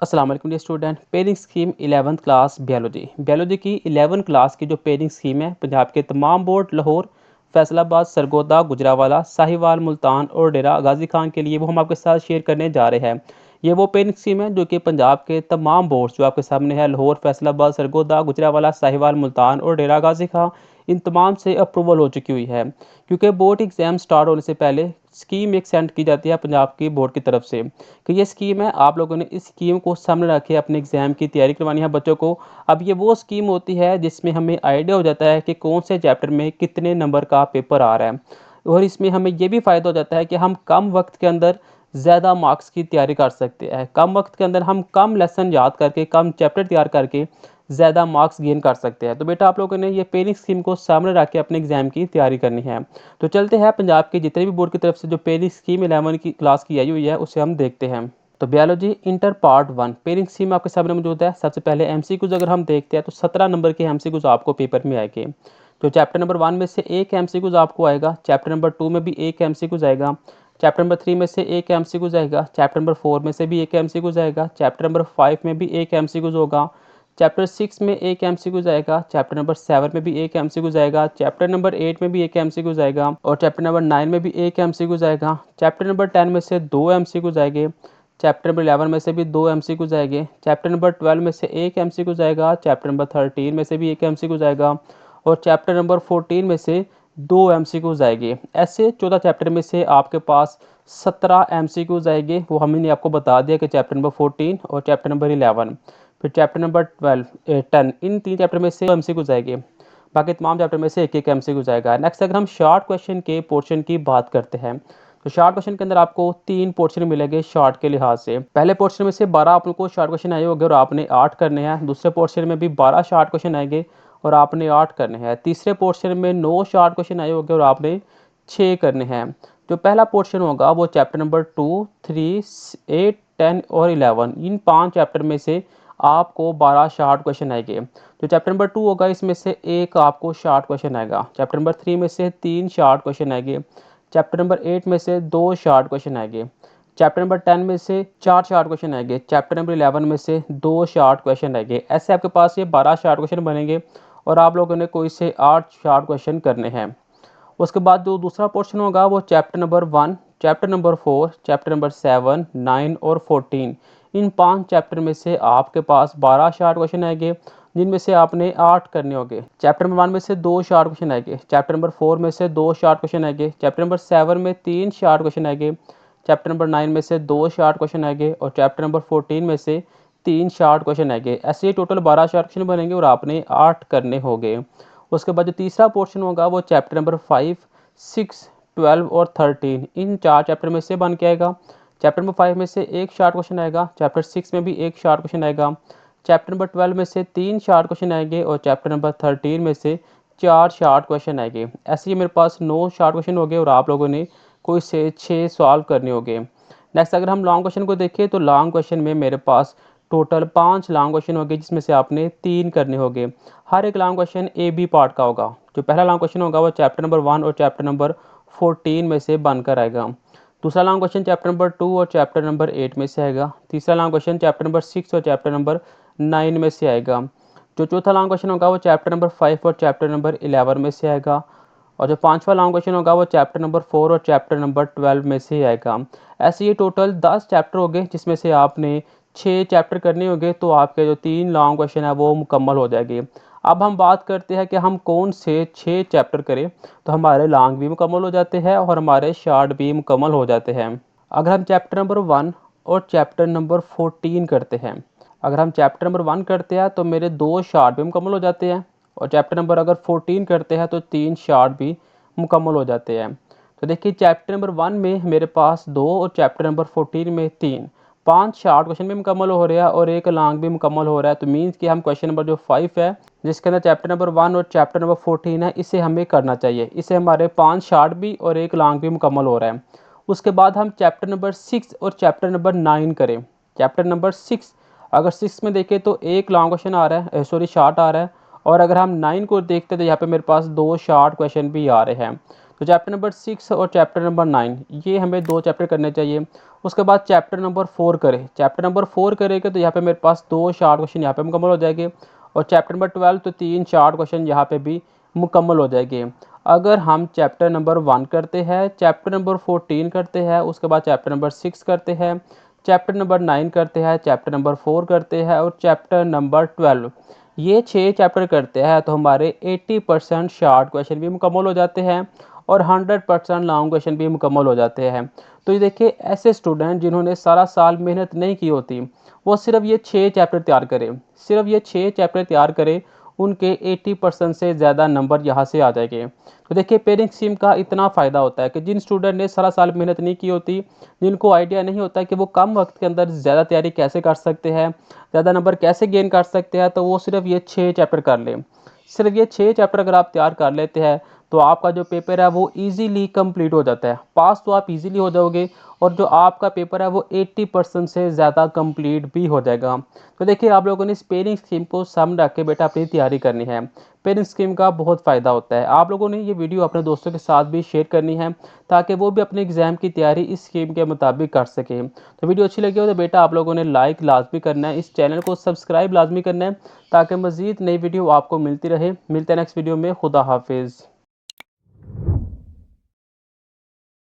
अस्सलाम वालेकुम dear student. Pairing scheme 11th class biology की 11 क्लास की जो पेयरिंग स्कीम है पंजाब के तमाम बोर्ड लाहौर, फैसलाबाद, सरगोदा, गुजरावाला, साहिवाल, मुल्तान और डेरा गाजी खान के लिए वो हम आपके साथ शेयर करने जा रहे हैं। ये वो पेयरिंग स्कीम है जो कि पंजाब के तमाम बोर्ड्स जो आपके सामने है लाहौर, फैसलाबाद, सरगोदा, गुजरावाला, साहिवाल, मुल्तान और डेरा गाजी खान, इन तमाम से अप्रूवल हो चुकी हुई है। क्योंकि बोर्ड एग्ज़ाम स्टार्ट होने से पहले स्कीम एक सेंड की जाती है पंजाब की बोर्ड की तरफ से कि ये स्कीम है, आप लोगों ने इस स्कीम को सामने रखे अपने एग्ज़ाम की तैयारी करवानी है बच्चों को। अब ये वो स्कीम होती है जिसमें हमें आइडिया हो जाता है कि कौन से चैप्टर में कितने नंबर का पेपर आ रहा है, और इसमें हमें ये भी फ़ायदा हो जाता है कि हम कम वक्त के अंदर ज़्यादा मार्क्स की तैयारी कर सकते हैं। कम वक्त के अंदर हम कम लेसन याद करके, कम चैप्टर तैयार करके ज़्यादा मार्क्स गेन कर सकते हैं। तो बेटा आप लोगों ने ये पेयरिंग स्कीम को सामने रख के अपने एग्ज़ाम की तैयारी करनी है। तो चलते हैं पंजाब के जितने भी बोर्ड की तरफ से जो पेयरिंग स्कीम 11 की क्लास की आई हुई है उसे हम देखते हैं। तो biology inter part 1 pairing scheme आपके सामने मौजूद है। सबसे पहले एमसीक्यूज अगर हम देखते हैं तो 17 नंबर के एमसीक्यूज आपको पेपर में आएंगे। तो चैप्टर नंबर 1 में से एक एमसीक्यूज आपको आएगा, चैप्टर नंबर 2 में भी एक एमसीक्यूज आएगा, चैप्टर नंबर 3 में से एक एमसीक्यूज आएगा, चैप्टर नंबर 4 में से भी एक एमसीक्यूज आएगा, चैप्टर नंबर 5 में भी एक एमसीक्यूज होगा, चैप्टर 6 में एक एमसीक्यूज आएगा, चैप्टर नंबर 7 में भी एक एमसीक्यूज आएगा, चैप्टर नंबर 8 में भी एक एमसीक्यूज आएगा और चैप्टर नंबर 9 में भी एक एमसीक्यूज आएगा। चैप्टर नंबर 10 में से दो एमसीक्यूज आएंगे, चैप्टर नंबर 11 में से भी दो एमसीक्यूज आएंगे, चैप्टर नंबर 12 में से एक एमसीक्यूज आएगा, चैप्टर नंबर 13 में से भी एक एमसीक्यूज आएगा और चैप्टर नंबर 14 में से दो एमसीक्यूज आएंगे। ऐसे 14 चैप्टर में से आपके पास 17 एमसीक्यूज आएंगे। वो हमने आपको बता दिया कि चैप्टर नंबर 14 और चैप्टर नंबर 11, फिर चैप्टर नंबर 10, इन तीन चैप्टर में से एमसीक्यूज आएंगे। बाकी तमाम चैप्टर में से एक एक एमसीक्यूज आएगा। नेक्स्ट अगर हम शॉर्ट क्वेश्चन के पोर्शन की बात करते हैं तो शॉर्ट क्वेश्चन के अंदर आपको तीन पोर्शन मिलेंगे शॉर्ट के लिहाज से। पहले पोर्शन में से 12 आपको शॉर्ट क्वेश्चन आए होंगे और आपने 8 करने हैं। दूसरे पोर्शन में भी 12 शॉर्ट क्वेश्चन आएंगे और आपने 8 करने हैं। तीसरे पोर्शन में 9 शॉर्ट क्वेश्चन आए होंगे और आपने 6 करने हैं। जो पहला पोर्शन होगा वो चैप्टर नंबर 2, 3, 8, 10 और 11, इन 5 चैप्टर में से आपको 12 शॉर्ट क्वेश्चन आएंगे। जो चैप्टर नंबर 2 होगा इसमें से एक आपको शॉर्ट क्वेश्चन आएगा, चैप्टर नंबर 3 में से 3 शॉर्ट क्वेश्चन आएंगे, चैप्टर नंबर 8 में से 2 शॉर्ट क्वेश्चन आएंगे, चैप्टर नंबर 10 में से 4 शॉर्ट क्वेश्चन आएंगे, चैप्टर नंबर 11 में से 2 शॉर्ट क्वेश्चन आएंगे। ऐसे आपके पास ये 12 शॉर्ट क्वेश्चन बनेंगे और आप लोगों ने कोई से 8 शॉर्ट क्वेश्चन करने हैं। उसके बाद जो दूसरा पोर्शन होगा वो chapter number 1, chapter number 4, chapter number 7, 9 और 14, इन 5 चैप्टर में से आपके पास 12 शॉर्ट क्वेश्चन आएंगे जिनमें से आपने 8 करने होंगे। चैप्टर नंबर 1 में से 2 शॉर्ट क्वेश्चन आएंगे, चैप्टर नंबर 4 में से 2 शॉर्ट क्वेश्चन आएंगे, चैप्टर नंबर 7 में 3 शॉर्ट क्वेश्चन आएंगे, चैप्टर नंबर 9 में से 2 शॉर्ट क्वेश्चन आएंगे और चैप्टर नंबर 14 में से 3 शॉर्ट क्वेश्चन आएंगे। ऐसे ही टोटल 12 शॉर्ट क्वेश्चन बनेंगे और आपने 8 करने होंगे। उसके बाद जो तीसरा पोर्शन होगा वो चैप्टर नंबर 5, 6, 12 और 13, इन 4 चैप्टर में से बन के आएगा। चैप्टर नंबर 5 में से एक शॉर्ट क्वेश्चन आएगा, चैप्टर 6 में भी एक शॉर्ट क्वेश्चन आएगा, चैप्टर नंबर 12 में से 3 शॉर्ट क्वेश्चन आएंगे और चैप्टर नंबर 13 में से 4 शॉर्ट क्वेश्चन आएंगे। ऐसे ही मेरे पास 9 शॉर्ट क्वेश्चन हो गए और आप लोगों ने कोई से 6 सॉल्व करने होंगे। नेक्स्ट अगर हम लॉन्ग क्वेश्चन को देखें तो लॉन्ग क्वेश्चन में मेरे पास टोटल 5 लॉन्ग क्वेश्चन होंगे जिसमें से आपने 3 करने होंगे। हर एक long question a b part का होगा। जो पहला लॉन्ग क्वेश्चन होगा वो चैप्टर नंबर 1 और चैप्टर नंबर 14 में से बनकर आएगा। दूसरा लॉन्ग क्वेश्चन चैप्टर नंबर 2 और चैप्टर नंबर 8 में से आएगा। तीसरा लॉन्ग क्वेश्चन चैप्टर नंबर 6 और चैप्टर नंबर 9 में से आएगा। जो चौथा लॉन्ग क्वेश्चन होगा वो चैप्टर नंबर 5 और चैप्टर नंबर 11 में से आएगा। और जो पांचवा लॉन्ग क्वेश्चन होगा वो चैप्टर नंबर 4 और चैप्टर नंबर 12 में से आएगा। ऐसे ये टोटल 10 चैप्टर हो गए जिसमें से आपने 6 चैप्टर करने होंगे, तो आपके जो 3 लॉन्ग क्वेश्चन है वो मुकम्मल हो जाएगी। अब हम बात करते हैं कि हम कौन से 6 चैप्टर करें तो हमारे लॉन्ग भी मुकम्मल हो जाते हैं और हमारे शॉर्ट भी मुकम्मल हो जाते हैं। अगर हम चैप्टर नंबर 1 और चैप्टर नंबर 14 करते हैं, अगर हम चैप्टर नंबर 1 करते हैं तो मेरे 2 शॉर्ट भी मुकम्मल हो जाते हैं और चैप्टर नंबर अगर 14 करते हैं तो 3 शॉर्ट भी मुकम्मल हो जाते हैं। तो देखिए चैप्टर नंबर 1 में मेरे पास 2 और चैप्टर नंबर 14 में 3, 5 शॉर्ट क्वेश्चन भी मुकम्मल हो रहा है और एक लॉन्ग भी मुकम्मल हो रहा है। तो मीन्स कि हम क्वेश्चन नंबर जो 5 है जिसके अंदर चैप्टर नंबर 1 और चैप्टर नंबर 14 है इसे हमें करना चाहिए। इसे हमारे 5 शॉर्ट भी और एक लॉन्ग भी मुकम्मल हो रहा है। उसके बाद हम चैप्टर नंबर 6 और चैप्टर नंबर 9 करें। चैप्टर नंबर 6, अगर 6 में देखें तो एक लॉन्ग क्वेश्चन आ रहा है, सॉरी शॉर्ट आ रहा है, और अगर हम 9 को देखते हैं तो यहाँ पे मेरे पास 2 शॉर्ट क्वेश्चन भी आ रहे हैं। तो चैप्टर नंबर 6 और चैप्टर नंबर 9 ये हमें 2 चैप्टर करने चाहिए। उसके बाद चैप्टर नंबर 4 करें, चैप्टर नंबर 4 करेंगे तो यहाँ पे मेरे पास 2 शार्ट क्वेश्चन यहाँ पे मुकम्मल हो जाएंगे, और चैप्टर नंबर 12 तो 3 शार्ट क्वेश्चन यहाँ पे भी मुकम्मल हो जाएंगे। अगर हम चैप्टर नंबर 1 करते हैं, चैप्टर नंबर 14 करते हैं, उसके बाद चैप्टर नंबर 6 करते हैं, चैप्टर नंबर 9 करते हैं, चैप्टर नंबर 4 करते हैं और चैप्टर नंबर 12, ये 6 चैप्टर करते हैं तो हमारे 80% शार्ट क्वेश्चन भी मुकम्मल हो जाते हैं और 100% लॉन्ग क्वेश्चन भी मुकम्मल हो जाते हैं। तो ये देखिए, ऐसे स्टूडेंट जिन्होंने सारा साल मेहनत नहीं की होती, वो सिर्फ ये 6 चैप्टर तैयार करें, सिर्फ ये 6 चैप्टर तैयार करें, उनके 80% से ज़्यादा नंबर यहाँ से आ जाएंगे। तो देखिए, पेयरिंग स्कीम का इतना फ़ायदा होता है कि जिन स्टूडेंट ने सारा साल मेहनत नहीं की होती, जिनको आइडिया नहीं होता कि वो कम वक्त के अंदर ज़्यादा तैयारी कैसे कर सकते हैं, ज़्यादा नंबर कैसे गेन कर सकते हैं, तो वो सिर्फ ये 6 चैप्टर कर लें। सिर्फ ये 6 चैप्टर अगर आप तैयार कर लेते हैं तो आपका जो पेपर है वो इजीली कंप्लीट हो जाता है, पास तो आप इजीली हो जाओगे, और जो आपका पेपर है वो 80% से ज़्यादा कंप्लीट भी हो जाएगा। तो देखिए, आप लोगों ने इस पेयरिंग स्कीम को सामने रख के बेटा अपनी तैयारी करनी है। पेयरिंग स्कीम का बहुत फ़ायदा होता है। आप लोगों ने ये वीडियो अपने दोस्तों के साथ भी शेयर करनी है, ताकि वो भी अपने एग्ज़ाम की तैयारी इस स्कीम के मुताबिक कर सकें। तो वीडियो अच्छी लगी हो तो बेटा आप लोगों ने लाइक लाजमी करना है, इस चैनल को सब्सक्राइब लाजमी करना है, ताकि मज़ीद नई वीडियो आपको मिलती रहे। मिलते हैं नेक्स्ट वीडियो में। खुदा हाफिज़।